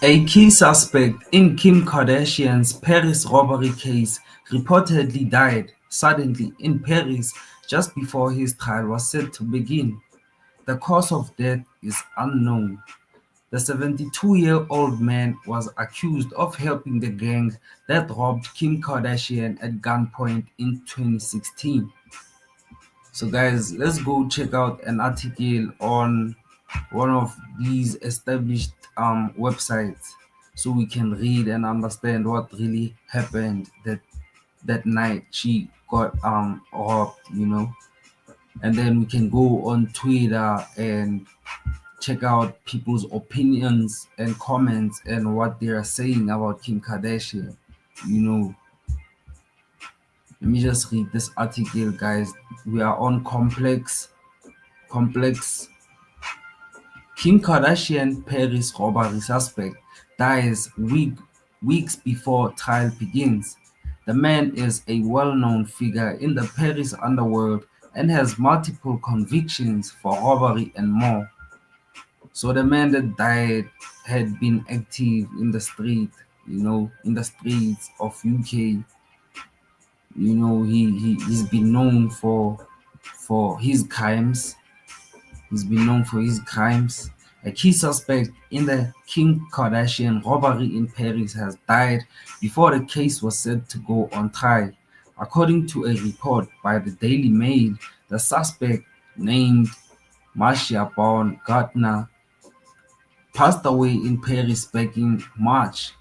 A key suspect in Kim Kardashian's Paris robbery case reportedly died suddenly in Paris just before his trial was set to begin. The cause of death is unknown. The 72-year-old man was accused of helping the gang that robbed Kim Kardashian at gunpoint in 2016. So, guys, let's go check out an article on one of these established websites so we can read and understand what really happened that night she got robbed. And then we can go on Twitter and check out people's opinions and comments and what they are saying about Kim Kardashian. You know, let me just read this article, guys. We are on complex. Kim Kardashian Paris robbery suspect dies weeks before trial begins. The man is a well-known figure in the Paris underworld and has multiple convictions for robbery and more. So the man that died had been active in the in the streets of UK. He's been known for his crimes. He's been known for his crimes. A key suspect in the Kim Kardashian robbery in Paris has died before the case was set to go on trial. According to a report by the Daily Mail, the suspect, named Marceau Baum-Gertner, passed away in Paris back in March.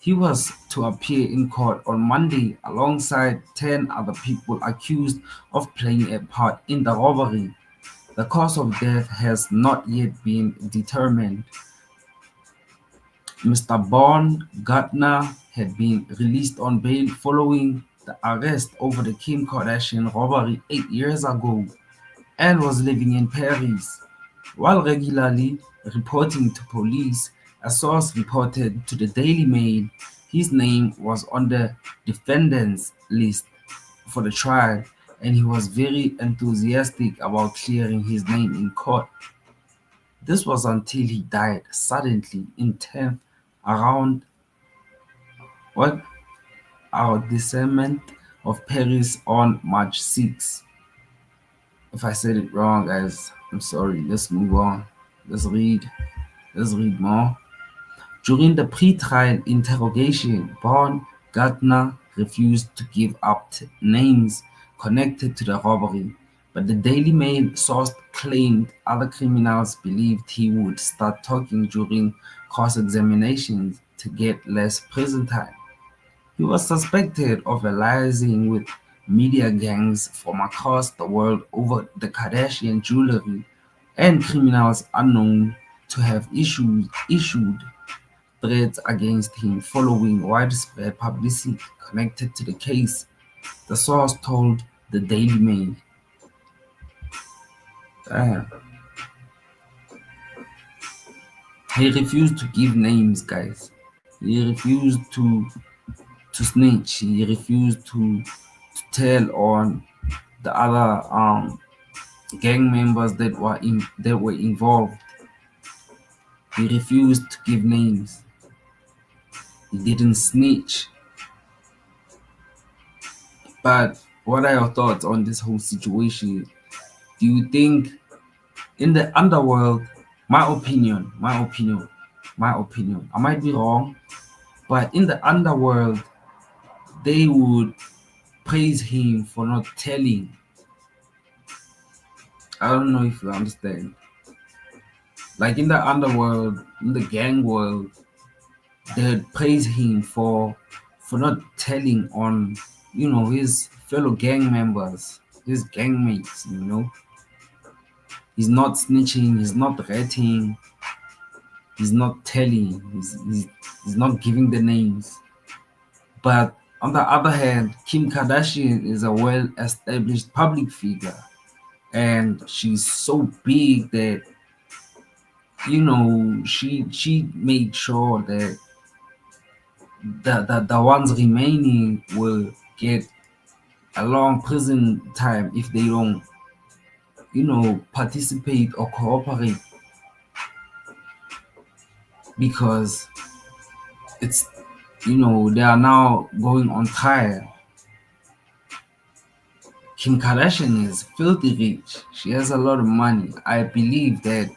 He was to appear in court on Monday alongside 10 other people accused of playing a part in the robbery. The cause of death has not yet been determined. Mr. Baum-Gertner had been released on bail following the arrest over the Kim Kardashian robbery 8 years ago and was living in Paris. While regularly reporting to police, a source reported to the Daily Mail his name was on the defendants list for the trial, and he was very enthusiastic about clearing his name in court. This was until he died suddenly in 10th around what arrondissement of Paris on March 6. If I said it wrong, guys, I'm sorry. Let's move on. Let's read. Let's read more. During the pre-trial interrogation, Baumgartner refused to give up names connected to the robbery, but the Daily Mail source claimed other criminals believed he would start talking during cross-examinations to get less prison time. He was suspected of liaising with media gangs from across the world over the Kardashian jewelry, and criminals are known to have issued threats against him following widespread publicity connected to the case, the source told the Daily Mail. Uh, he refused to give names, guys. He refused to snitch. He refused to tell on the other gang members that were involved. He refused to give names. He didn't snitch. But what are your thoughts on this whole situation? Do you think in the underworld, my opinion, I might be wrong, but in the underworld, they would praise him for not telling. I don't know if you understand. Like in the underworld, in the gang world, they'd praise him for not telling on, his fellow gang members, his gang mates. He's not snitching, he's not ratting, he's not telling, he's not giving the names. But on the other hand, Kim Kardashian is a well-established public figure, and she's so big that she made sure that the ones remaining will get a long prison time if they don't participate or cooperate, because It's they are now going on trial. Kim Kardashian is filthy rich. She has a lot of money. I believe that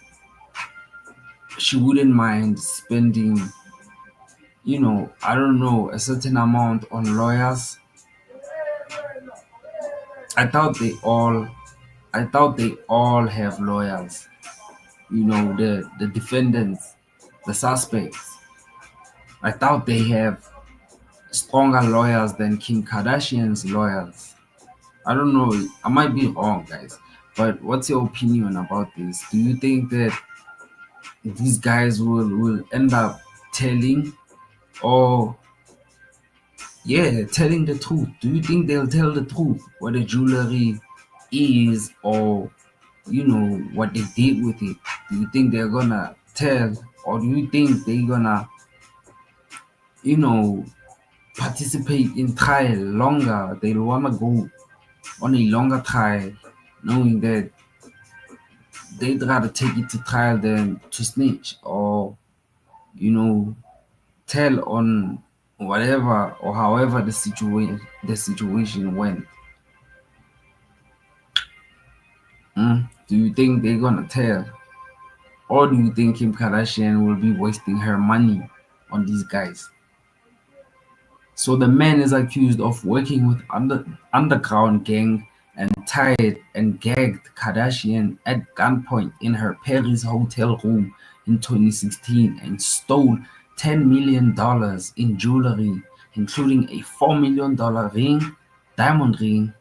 she wouldn't mind spending, I don't know, a certain amount on lawyers. I thought they all I thought they all have lawyers. The defendants, the suspects. I thought they have stronger lawyers than Kim Kardashian's lawyers. I don't know. I might be wrong, guys. But what's your opinion about this? Do you think that these guys will end up telling, or yeah, telling the truth? Do you think they'll tell the truth what the jewelry is, or what they did with it? Do you think they're gonna tell, or do you think they're gonna you know participate in trial longer? They'll wanna go on a longer trial, knowing that they'd rather take it to trial than to snitch, or you know tell on whatever or however the situation went. Do you think they're gonna tell, or do you think Kim Kardashian will be wasting her money on these guys? So the man is accused of working with underground gang and tied and gagged Kardashian at gunpoint in her Paris hotel room in 2016 and stole $10 million in jewelry, including a $4 million diamond ring.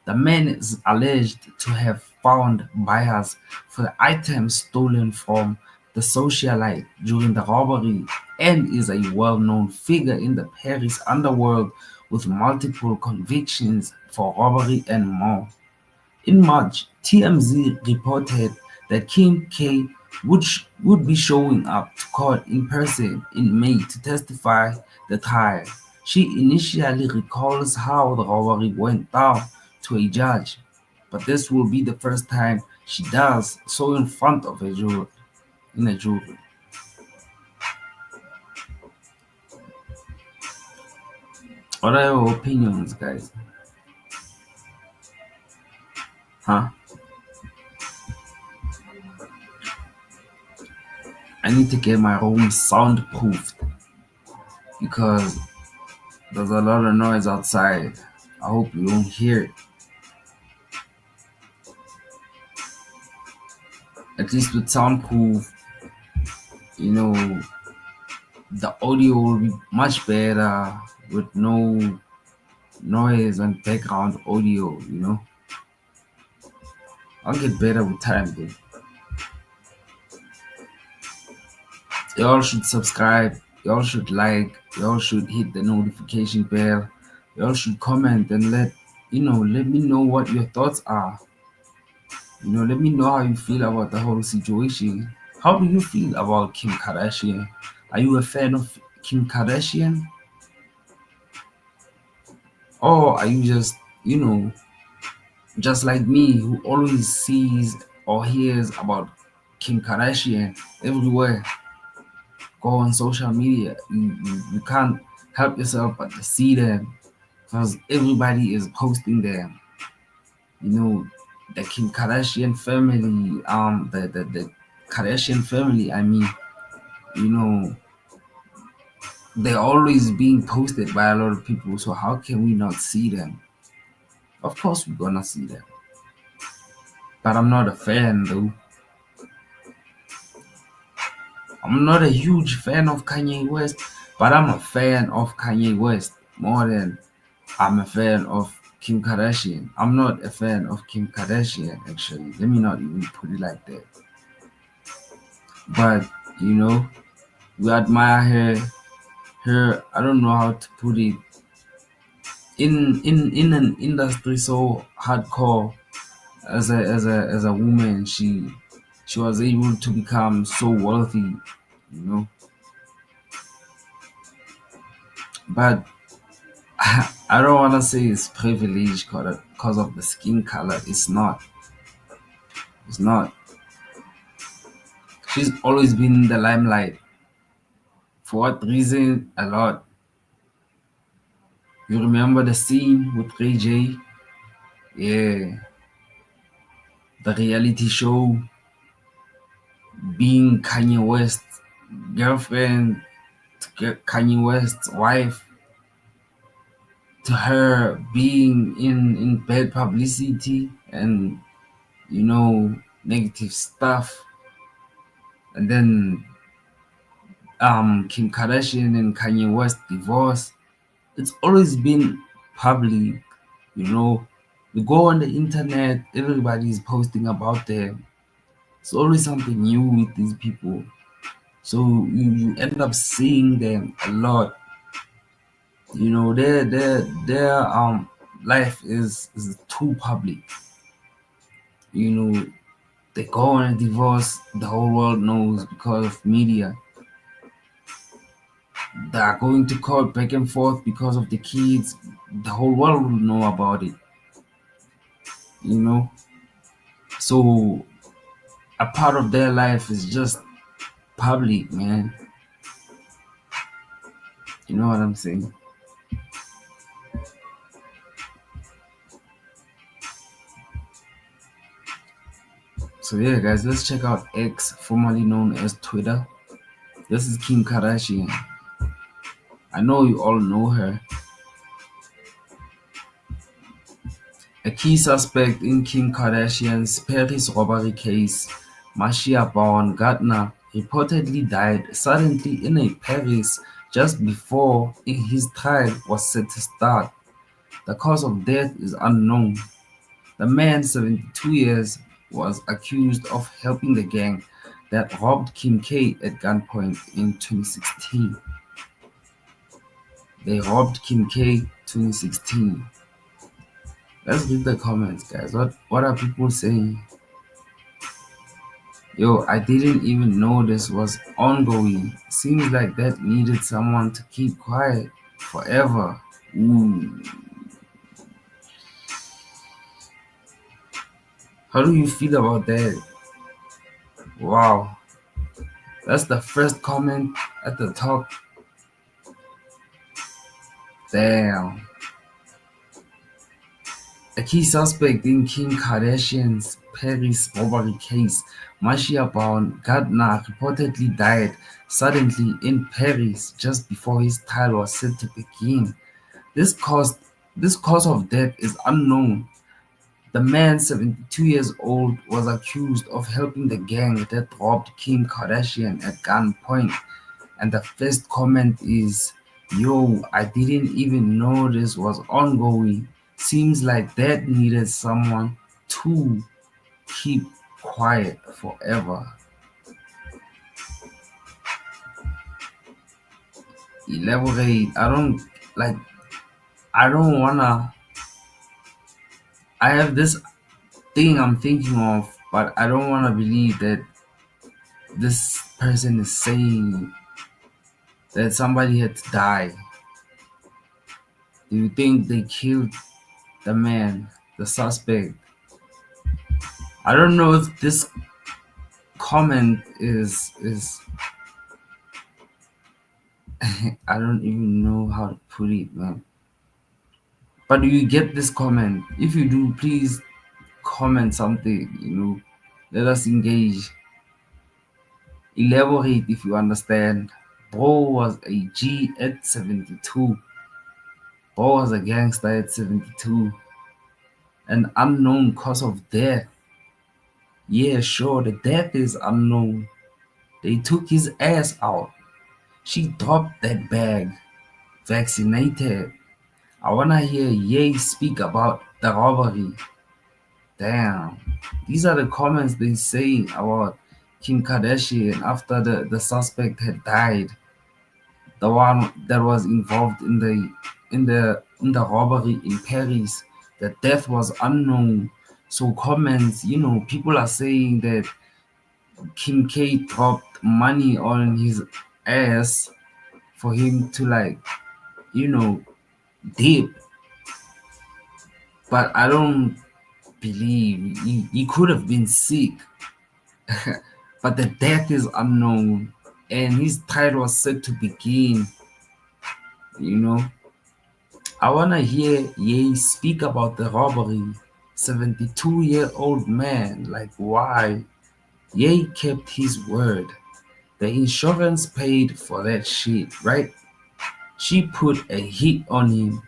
The man is alleged to have found buyers for the items stolen from the socialite during the robbery and is a well-known figure in the Paris underworld with multiple convictions for robbery and more. In March, TMZ reported that Kim K would be showing up to court in person in May to testify the trial. She initially recalls how the robbery went down to a judge, but this will be the first time she does so in front of a jury. In a jury. What are your opinions, guys? Huh? I need to get my room soundproofed because there's a lot of noise outside. I hope you don't hear it. At least with soundproof, you know, the audio will be much better with no noise and background audio. I'll get better with time, though. Y'all should subscribe, y'all should like, y'all should hit the notification bell, y'all should comment and let me know what your thoughts are. Let me know how you feel about the whole situation. How do you feel about Kim Kardashian? Are you a fan of Kim Kardashian? Or are you just like me, who always sees or hears about Kim Kardashian everywhere? Go on social media. You can't help yourself but to see them because everybody is posting them. The Kim Kardashian family, the Kardashian family, I mean, you know, they're always being posted by a lot of people. So how can we not see them? Of course we're gonna see them. But I'm not a fan though. I'm not a huge fan of Kanye West, but I'm a fan of Kanye West more than I'm a fan of Kim Kardashian. I'm not a fan of Kim Kardashian, actually. Let me not even put it like that. But, we admire her, I don't know how to put it, in an industry so hardcore as a woman, she was able to become so wealthy, but I don't want to say it's privilege because of the skin color. It's not. She's always been in the limelight For what reason? A lot. You remember the scene with Ray J? Yeah, the reality show being Kanye West's girlfriend, Kanye West's wife, to her being in bad publicity and negative stuff, and then Kim Kardashian and Kanye West divorce. It's always been public, you know. You go on the internet, everybody is posting about them. It's always something new with these people. So you end up seeing them a lot. Their life is too public. You know, they go on a divorce, the whole world knows because of media. They are going to court back and forth because of the kids. The whole world will know about it. You know, so a part of their life is just public, man. You know what I'm saying? So yeah, guys, let's check out X, formerly known as Twitter. This is Kim Kardashian. I know you all know her. A key suspect in Kim Kardashian's Paris robbery case, Marceau Baum-Gertner, reportedly died suddenly in a Paris just before his trial was set to start. The cause of death is unknown. The man, 72 years, was accused of helping the gang that robbed Kim K at gunpoint in 2016. They robbed Kim K 2016. Let's read the comments, guys. What are people saying? Yo, I didn't even know this was ongoing. Seems like that needed someone to keep quiet forever. Ooh. How do you feel about that? Wow. That's the first comment at the top. Damn. A key suspect in Kim Kardashian's Paris robbery case, Marcia Baum-Gertner, reportedly died suddenly in Paris just before his trial was set to begin. This cause this cause of death is unknown. The man, 72 years old, was accused of helping the gang that robbed Kim Kardashian at gunpoint. And the first comment is, yo, I didn't even know this was ongoing. Seems like that needed someone to keep quiet forever. Elaborate. Like, I don't wanna. I have this thing I'm thinking of, but I don't wanna believe that this person is saying that somebody had to die. Do you think they killed the man, the suspect? I don't know if this comment is I don't even know how to put it, man. But do you get this comment? If you do, please comment something. Let us engage. Elaborate if you understand. Bro was a G at 72. Bro was a gangster at 72. An unknown cause of death. Yeah, sure, the death is unknown. They took his ass out. She dropped that bag. Vaccinated. I wanna hear Ye speak about the robbery. Damn. These are the comments they say about Kim Kardashian after the suspect had died. The one that was involved in the robbery in Paris. The death was unknown. So comments, people are saying that Kim K dropped money on his ass for him to you know, dip. But I don't believe he could have been sick. But the death is unknown. and his trial was set to begin. You know, I wanna hear Ye speak about the robbery. 72-year-old man, like why? Ye kept his word. The insurance paid for that shit, right? She put a hit on him.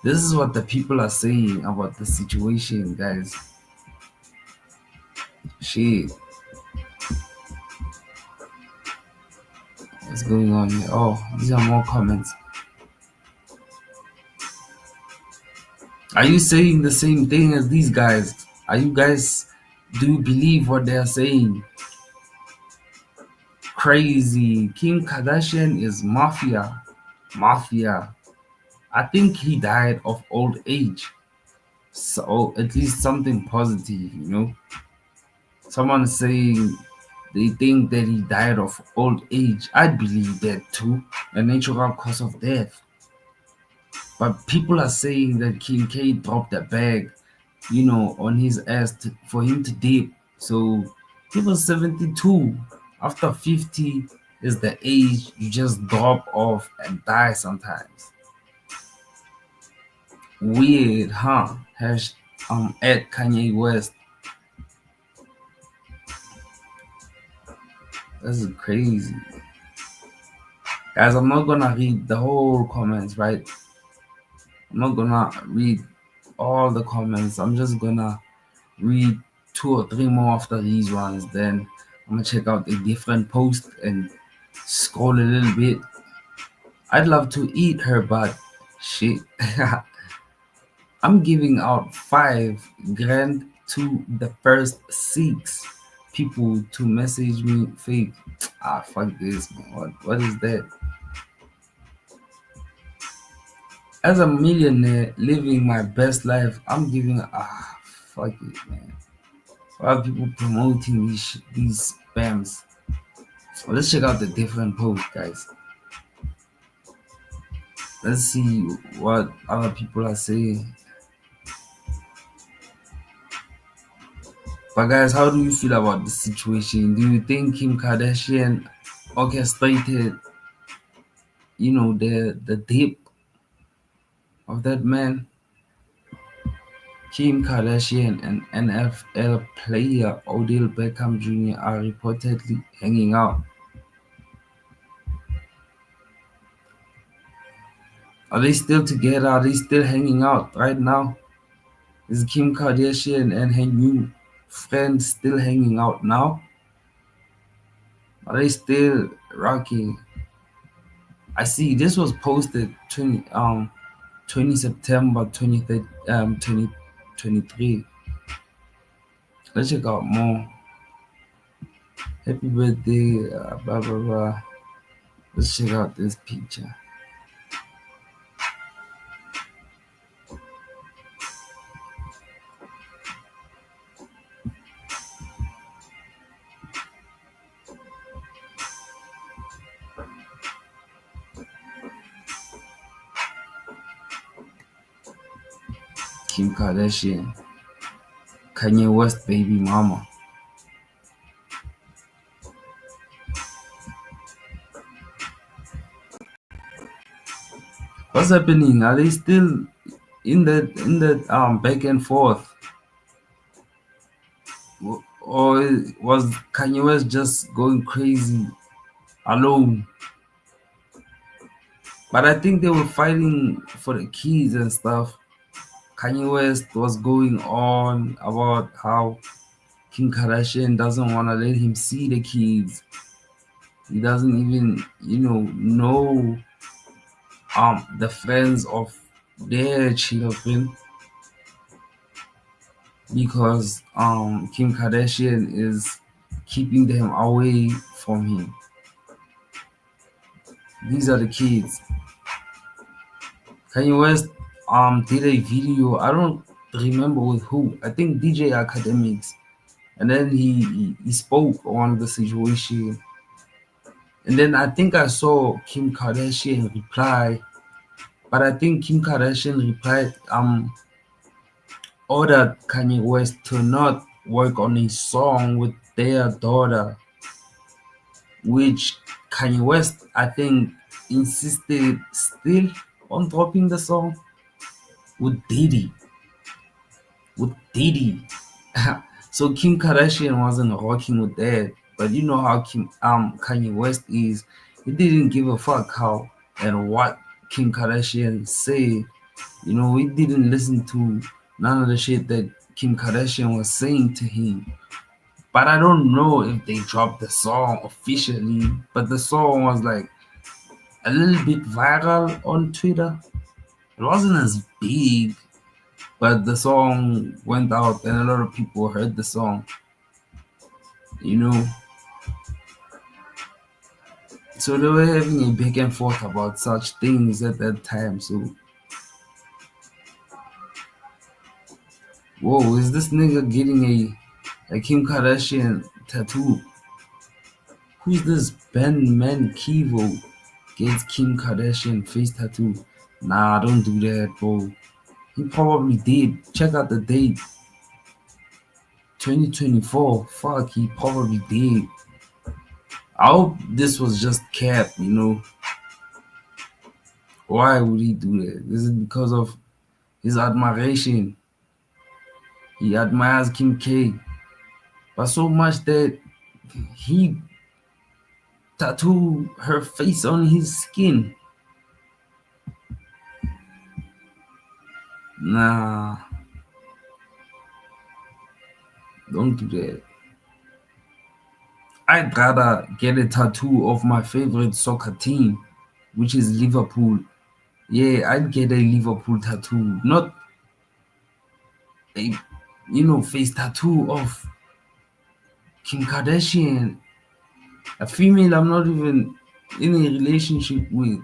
This is what the people are saying about the situation, guys. Shit, what's going on here? Oh, these are more comments. Are you saying the same thing as these guys? Are you guys, do you believe what they are saying? Crazy. Kim Kardashian is mafia. Mafia. I think he died of old age. So at least something positive. Someone saying they think that he died of old age. I'd believe that too. A natural cause of death. But people are saying that Kim K dropped the bag, on his ass for him to dip. So he was 72. After 50 is the age you just drop off and die sometimes. Weird, huh? Hash at Kanye West. This is crazy. Guys, I'm not gonna read the whole comments, right? I'm not gonna read all the comments. I'm just gonna read two or three more after these ones. Then I'm gonna check out a different post and scroll a little bit. I'd love to eat her, but shit. I'm giving out 5 grand to the first 6 people to message me fake. Fuck this, man. What is that? As a millionaire living my best life, I'm giving fuck it, man. Why are people promoting these spams? Well, let's check out the different posts, guys. Let's see what other people are saying. But guys, how do you feel about the situation? Do you think Kim Kardashian orchestrated, the dip of that man? Kim Kardashian and NFL player Odell Beckham Jr. are reportedly hanging out. Are they still together? Are they still hanging out right now? Is Kim Kardashian and her new friend still hanging out now? Are they still rocking? I see this was posted 20 September 2023. Let's check out more. Happy birthday, blah blah blah. Let's check out this picture. Kim Kardashian, Kanye West baby mama. What's happening? Are they still in the back and forth? Or was Kanye West just going crazy alone? But I think they were fighting for the kids and stuff. Kanye West was going on about how Kim Kardashian doesn't want to let him see the kids. He doesn't even, know the friends of their children because Kim Kardashian is keeping them away from him. These are the kids. Kanye West did a video. I don't remember with who. I think DJ Academics, and then he spoke on the situation. And then I think I saw Kim Kardashian reply, but I think Kim Kardashian replied ordered Kanye West to not work on a song with their daughter. which Kanye West, I think, insisted still on dropping the song with Diddy. With Diddy. So Kim Kardashian wasn't rocking with that. But you know how Kanye West is. He didn't give a fuck how and what Kim Kardashian said. He didn't listen to none of the shit that Kim Kardashian was saying to him. But I don't know if they dropped the song officially. But the song was like a little bit viral on Twitter. It wasn't as big, but the song went out and a lot of people heard the song, you know. So they were having a back and forth about such things at that time. So, whoa, is this nigga getting a Kim Kardashian tattoo? Who's this Ben Man Kivo gets Kim Kardashian face tattoo? Nah, don't do that, bro. He probably did. Check out the date. 2024. Fuck, he probably did. I hope this was just cap. Why would he do that? Is it because of his admiration? He admires Kim K, but so much that he tattooed her face on his skin. Nah, don't do that. I'd rather get a tattoo of my favorite soccer team, which is Liverpool. Yeah, I'd get a Liverpool tattoo, not a face tattoo of Kim Kardashian, a female I'm not even in a relationship with.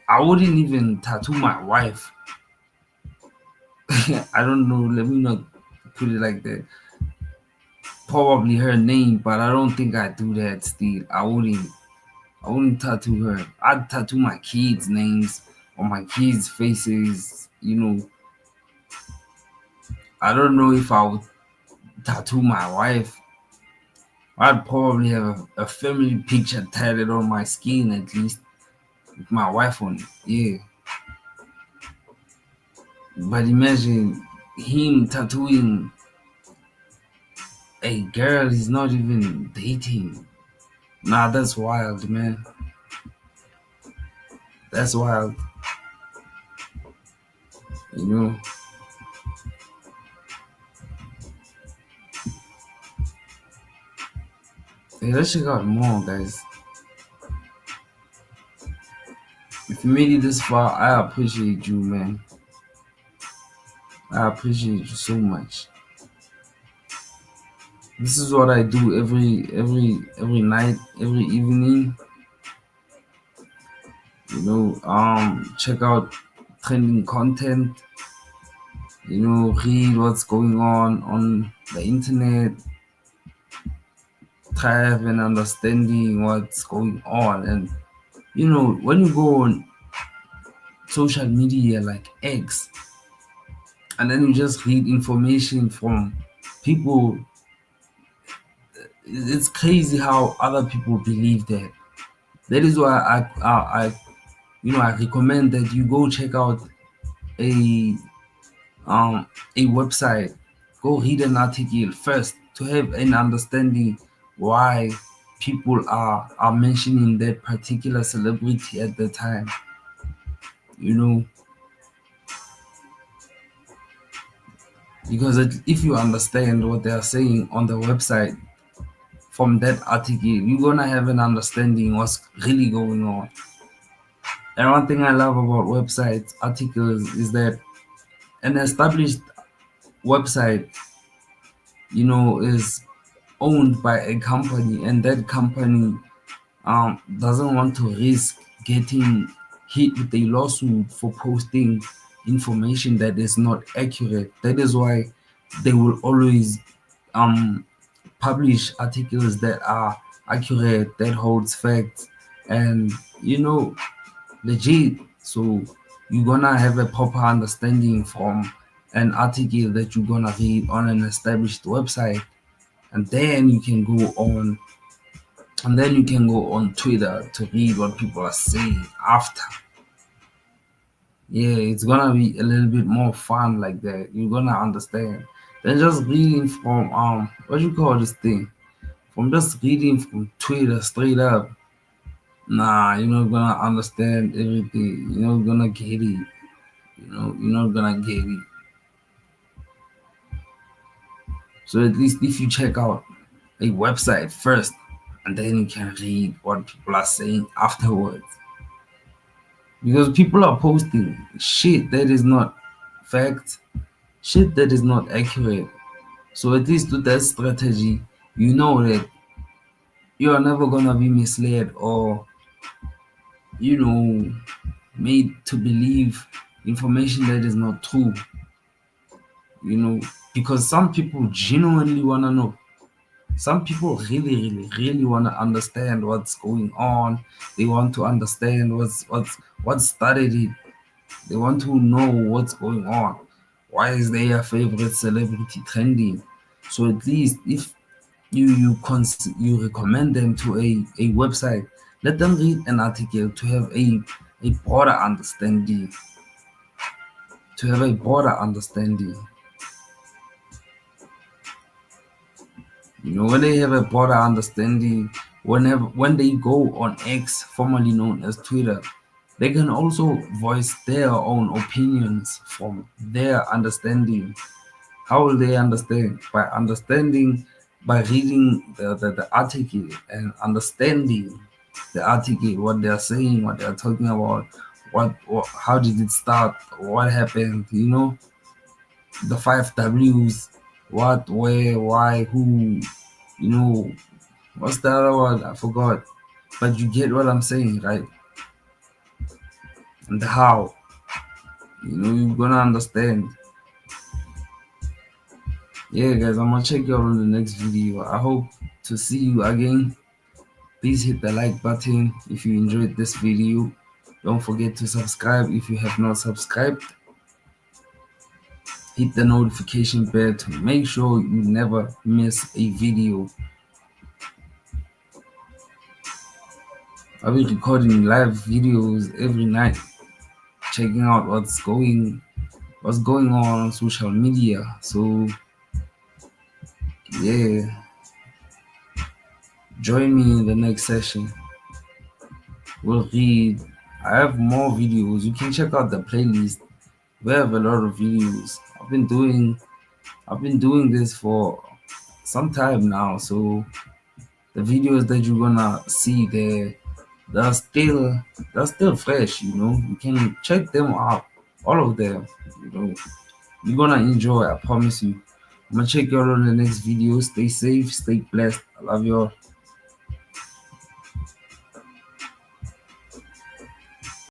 I wouldn't even tattoo my wife. I don't know. Let me not put it like that. Probably her name, but I don't think I'd do that still. I wouldn't. I wouldn't tattoo her. I'd tattoo my kids' names on my kids' faces. I don't know if I would tattoo my wife. I'd probably have a family picture tatted on my skin at least with my wife on it. Yeah. But imagine him tattooing a girl he's not even dating. Nah, that's wild, man. That's wild. You know. Hey, let's check out more, guys. If you made it this far, I appreciate you, man. I appreciate you so much. This is what I do every night, every evening. Check out trending content. Read what's going on the internet. Try to have an understanding what's going on, and when you go on social media like X, and then you just read information from people. It's crazy how other people believe that. That is why I recommend that you go check out a a website. Go read an article first to have an understanding why people are mentioning that particular celebrity at the time. Because if you understand what they are saying on the website from that article, you're gonna have an understanding what's really going on. And one thing I love about websites articles is that an established website, is owned by a company, and that company doesn't want to risk getting hit with a lawsuit for posting information that is not accurate. That is why they will always publish articles that are accurate, that holds facts, and legit. So you're gonna have a proper understanding from an article that you're gonna read on an established website, and then you can go on And then you can go on Twitter to read what people are saying after. Yeah, it's gonna be a little bit more fun like that. You're gonna understand. Than just reading from what you call this thing? From just reading from Twitter straight up. Nah, you're not gonna understand everything. You're not gonna get it. You're not gonna get it. So at least if you check out a website first and then you can read what people are saying afterwards. Because people are posting shit that is not fact, shit that is not accurate. So at least with that strategy, you know that you are never gonna be misled or you know made to believe information that is not true. You know, because some people genuinely wanna know. Some people really, really, really wanna understand what's going on. They want to understand what started it. They want to know what's going on. Why is their favorite celebrity trending? So at least if you recommend them to a website, let them read an article to have a broader understanding. To have a broader understanding. When they have a broader understanding, when they go on X, formerly known as Twitter, they can also voice their own opinions from their understanding. How will they understand? By reading the article and understanding the article, what they're saying, what they're talking about, how did it start, what happened, the five W's, what, where, why, who, you know, what's the other one? I forgot. But you get what I'm saying, right? And the how, you're gonna understand. Yeah, guys, I'm gonna check you out on the next video. I hope to see you again. Please hit the like button if you enjoyed this video. Don't forget to subscribe if you have not subscribed. Hit the notification bell to make sure you never miss a video. I'll be recording live videos every night, checking out what's going on social media. So yeah, join me in the next session. We'll read. I have more videos. You can check out the playlist. We have a lot of videos. I've been doing this for some time now, so the videos that you're gonna see there, they're still they're still fresh. You can check them out, all of them. You know, you're gonna enjoy. I promise you. I'm gonna check you out on the next video. Stay safe, stay blessed. I love you all.